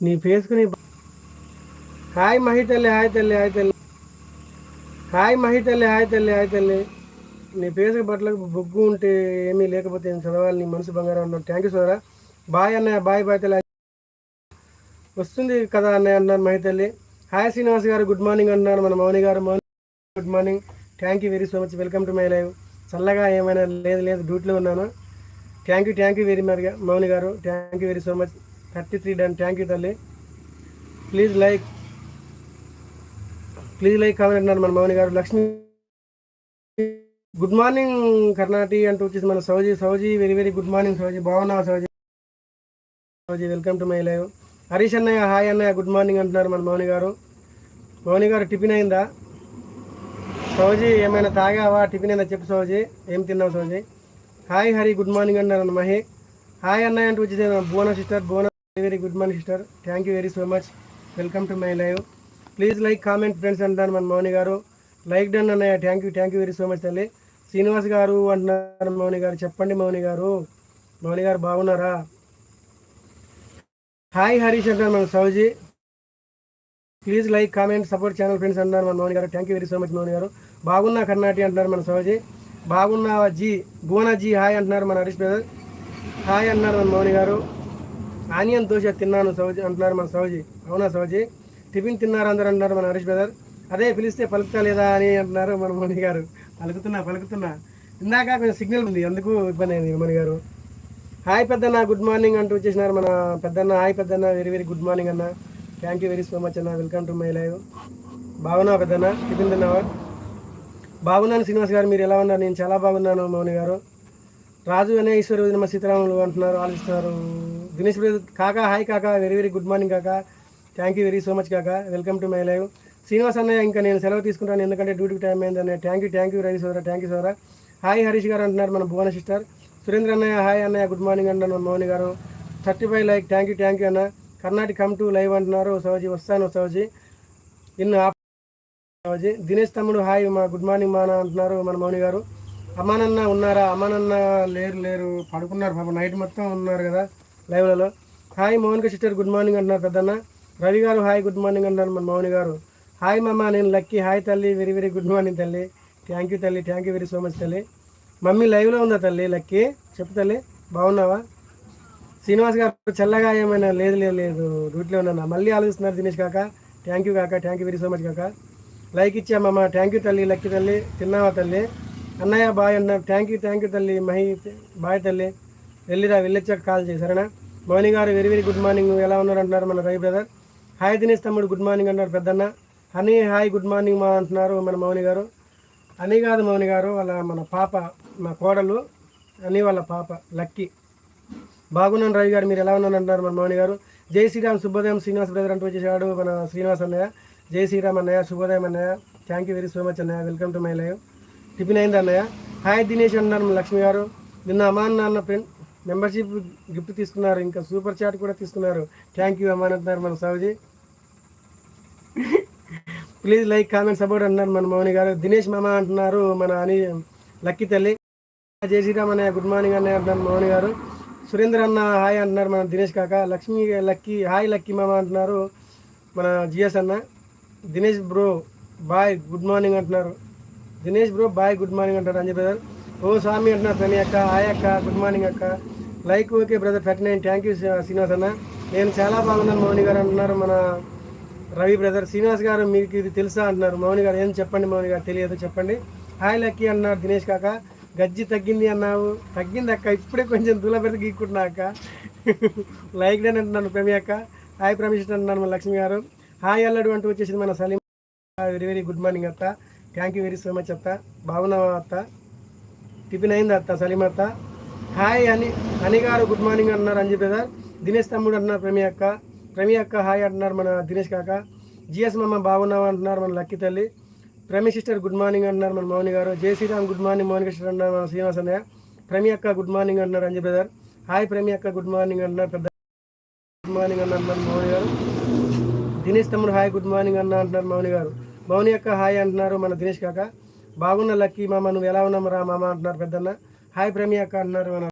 నీ ఫేస్కు హాయ్ మహి తల్లి, హాయ్ తల్లి, హాయ్ తల్లి, హాయ్ మహి తల్లి, హాయ్ తల్లి, హాయ్ తల్లి. నీ ఫేస్కి బట్టలకు బొగ్గు ఉంటే ఏమీ లేకపోతే నేను చదవాలి, నీ మనసు బంగారం అన్నాను. థ్యాంక్ యూ సోదరా. బాయ్ అన్నయ్య, బాయ్ బాయ్ తల్లి. వస్తుంది కదా అన్నయ్య అన్నారు మహి తల్లి. హాయ్ శ్రీనివాస్ గారు, గుడ్ మార్నింగ్ అన్నారు మన మౌని గారు. Mouni good morning, thank you very so much, welcome to my live. చల్లగా ఏమైనా లేదు లేదు, డ్యూటీలో ఉన్నాను. Thank you very much Mouni గారు, thank you very so much. 33 done, thank you తల్లి. ప్లీజ్ లైక్ కామెంట్ అన్నారు మన మౌని గారు. లక్ష్మి గుడ్ మార్నింగ్ కర్ణాటి అంటూ వచ్చేసి మన సౌజీ very very good morning Souji. బాగున్నావా Souji? Welcome to my live. Harish అన్నయ్య, హాయ్ అన్నయ్య, గుడ్ మార్నింగ్ అంటున్నారు మన మౌని గారు. మౌని గారు టిఫిన్ అయిందా? సౌజీ ఏమైనా తాగావా? టిఫిన్ అయిందా చెప్పు సౌజీ, ఏం తిన్నావు సౌజీ? హాయ్ హరి, గుడ్ మార్నింగ్ అన్నారు మహి. హాయ్ అన్నయ్య అంటూ వచ్చేసి Bhuvana sister, Bhuvana very good morning sister, thank you very so much, welcome to my live. Please like comment friends అంటారు మన మౌని గారు. లైక్ డన్ అన్నయ్య, thank you very so much తల్లి. శ్రీనివాస్ గారు అంటున్నారు మౌని గారు. చెప్పండి మౌని గారు, మౌని గారు బాగున్నారా? హాయ్ హరీష్ అంటారు మన Souji. Please like comment support channel friends అంటున్నారు మన మౌని గారు. Thank you very so much Mouni గారు. బాగున్నా కర్ణాటి అంటున్నారు మన సౌజీ. బాగున్నావా జీ, భువన జీ హాయ్ అంటున్నారు మన హరీష్ బ్రదర్. హాయ్ అన్నారు మన మౌని గారు. ఆనియన్ దోశ తిన్నాను సౌజీ అంటున్నారు మన సౌజీ. అవునా సౌజీ? టిఫిన్ తిన్నారు అందరు అంటున్నారు మన హరీష్ బ్రదర్. అదే పిలిస్తే పలుకుతా లేదా అని అంటున్నారు మన మౌని గారు. పలుకుతున్నా ఇందాక కొంచెం సిగ్నల్ ఉంది, అందుకు ఇబ్బంది అయింది మౌని గారు. హాయ్ పెద్దన్న, గుడ్ మార్నింగ్ అంటూ వచ్చేసినారు మన పెద్దన్న. హాయ్ పెద్దన్న, వెరీ వెరీ గుడ్ మార్నింగ్ అన్న, thank you very so much అన్న, వెల్కమ్ టు మై లైవ్. బాగున్నావా పెద్దన్న? టిఫిన్ తిన్నావా? బాగున్నాను శ్రీనివాస్ గారు, మీరు ఎలా ఉన్నారు? నేను చాలా బాగున్నాను మౌని గారు. రాజు అనే ఈశ్వరు నమ్మ సీతారాములు అంటున్నారు, ఆలోచిస్తున్నారు. దినేష్ కాకా, హాయ్ కాకా, వెరీ వెరీ గుడ్ మార్నింగ్ కాకా, thank you very so much కాకా, welcome to my live. Srinivas అన్నయ్య ఇంకా నేను సెలవు తీసుకుంటాను ఎందుకంటే డ్యూటీకి టైం అయింది అన్నయ్య. థ్యాంక్ యూ రవి సోదరా, థ్యాంక్ యూ సోదరా. హాయ్ హరీష్ గారు అంటున్నారు మన భువన సిస్టర్. సురేంద్ర అన్నయ్య, హాయ్ అన్నయ్య, గుడ్ మార్నింగ్ అంటున్నారు మన మౌని గారు. 35 లైక్, థ్యాంక్ యూ అన్న. కర్ణాటక కమ్ టు లైవ్ అంటున్నారు సౌజీ. వస్తాను సౌజీ, సౌజీ. దినేష్ తమ్ముడు హాయ్ మా, గుడ్ మార్నింగ్ మా అంటున్నారు మన మౌని గారు. అమ్మానన్న ఉన్నారా? అమ్మానన్న లేరు, పడుకున్నారు పాపం, నైట్ మొత్తం ఉన్నారు కదా లైవ్లలో. Hi Mounika sister, good morning అంటున్నారు పెద్దన్న. రవి గారు హాయ్, గుడ్ మార్నింగ్ అంటున్నారు మన మౌని గారు. హాయ్ మమ్మ, నేను లక్కీ. హాయ్ తల్లి, వెరీ వెరీ గుడ్ మార్నింగ్ తల్లి, థ్యాంక్ యూ తల్లి, thank you very so much తల్లి. మమ్మీ లైవ్లో ఉందా తల్లి? లక్కీ చెప్పు తల్లి, బాగున్నావా? శ్రీనివాస్ గారు చల్లగా ఏమైనా లేదు, డ్యూటీలో ఉన్నా. మళ్ళీ ఆలోచిస్తున్నారు దినేష్ కాక. Thank you very so much కాక. లైక్ ఇచ్చామమ్మ, థ్యాంక్ యూ తల్లి. లక్కీ తల్లి, తిన్నావా తల్లి? అన్నయ్య బాయ్ అన్నారు, థ్యాంక్ యూ తల్లి. మహి బాయ్ తల్లి, వెళ్ళొచ్చాక కాల్ చేయి సరేనా? మౌని గారు వెరీ వెరీ గుడ్ మార్నింగ్, ఎలా ఉన్నారు అంటున్నారు మన రవి బ్రదర్. హాయ్ దినేష్ తమ్ముడు, గుడ్ మార్నింగ్ అన్నారు పెద్దన్న. హనీ హాయ్, గుడ్ మార్నింగ్ మా అంటున్నారు మన మౌని గారు. అని కాదు మౌని గారు, వాళ్ళ మన పాప, మా కోడలు అని వాళ్ళ పాప లక్కీ. బాగున్నాను రవి గారు, మీరు ఎలా ఉన్నారు అంటున్నారు మన మౌని గారు. జై శ్రీరామ్, శుభోదయం శ్రీనివాస్ బ్రదర్ అంటూ వచ్చేసాడు మన శ్రీనివాస్ అన్నయ్య. జై శ్రీరామ్ అన్నయ్య, శుభోదయం అన్నయ్య, thank you very so much అన్నయ్య, welcome to my live. Tiffin అయింది అన్నయ్య. హాయ్ దినేష్ అన్నారు మన లక్ష్మి గారు. నిన్న అమాన్ నాన్న ఫ్రెండ్ మెంబర్షిప్ గిఫ్ట్ తీసుకున్నారు, ఇంకా సూపర్ చాట్ కూడా తీసుకున్నారు. థ్యాంక్ యూ అమాన్ అంటున్నారు మన Souji. Please like comment support అంటున్నారు మన మౌని గారు. దినేష్ మామ అంటున్నారు మన అని లక్కీ తల్లి. జై శ్రీరామ్ అన్నయ్య, గుడ్ మార్నింగ్ అన్నయ్య అంటున్నారు మౌని గారు. సురేంద్ర అన్న హాయ్ అంటున్నారు మన దినేష్ కాక. లక్ష్మి లక్కీ హాయ్ లక్కీ మామ అంటున్నారు మన జిఎస్ అన్న. దినేష్ బ్రో బాయ్, గుడ్ మార్నింగ్ అంటున్నారు. దినేష్ బ్రో బాయ్, గుడ్ మార్నింగ్ అంటారు అంజయ్ బ్రదర్. ఓ స్వామి అంటున్నారు ప్రమి అక్క. హాయ్ అక్క, గుడ్ మార్నింగ్ అక్క. Like okay brother 39, thank you Srinivas అన్న. నేను చాలా బాగున్నాను మౌని గారు అంటున్నారు మన రవి బ్రదర్. శ్రీనివాస్ గారు మీకు ఇది తెలుసా అంటున్నారు మౌని గారు. ఏం చెప్పండి మౌని గారు, తెలియదు చెప్పండి. హాయ్ లక్కీ అన్నారు దినేష్ కాక. గజ్జి తగ్గింది అన్నావు, తగ్గింది అక్క, ఇప్పుడే కొంచెం దూల పెడితే గీక్కుంటున్నా అక్క. లైక్ డన్ అంటున్నాను ప్రమి అక్క. హాయ్ ప్రమిషన్ అంటున్నాను మన లక్ష్మి గారు. హాయ్ అల్లడు అంటూ వచ్చేసింది మన Salim. Very very good morning అత్త, thank you very so much అత్త. బాగున్నావా అత్త? టిఫిన్ అయిందా అత్త? సలీం అత్త. హాయ్ అని గారు, గుడ్ మార్నింగ్ అంటున్నారు అంజయ్ బ్రదర్. దినేష్ తమ్ముడు అంటున్నారు ప్రమి అక్క హాయ్ అంటున్నారు మన దినేష్ కాక. జిఎస్ మమ్మ బాగున్నావా అంటున్నారు మన లక్కీ తల్లి. ప్రమి సిస్టర్ గుడ్ మార్నింగ్ అంటున్నారు మన మౌని గారు. జై శ్రీరామ్, గుడ్ మార్నింగ్ మౌని సిస్టర్ అంటున్నారు మన శ్రీనివాస్ అన్నయ్య. ప్రమి అక్క గుడ్ మార్నింగ్ అంటున్నారు అంజయ్ బ్రదర్. హాయ్ ప్రమి అక్క, గుడ్ మార్నింగ్ అంటున్నారు పెద్ద. గుడ్ మార్నింగ్ అన్నారు మన మౌని గారు. దినేష్ తమ్ముడు హాయ్, గుడ్ మార్నింగ్ అంటున్నారు మౌని గారు. మౌని అక్క హాయ్ అంటున్నారు మన దినేష్ కాక. బాగున్న లక్కీ మామ, నువ్వు ఎలా ఉన్నావు రా మామ అంటున్నారు పెద్దన్న. హాయ్ ప్రమి అక్క అంటున్నారు మన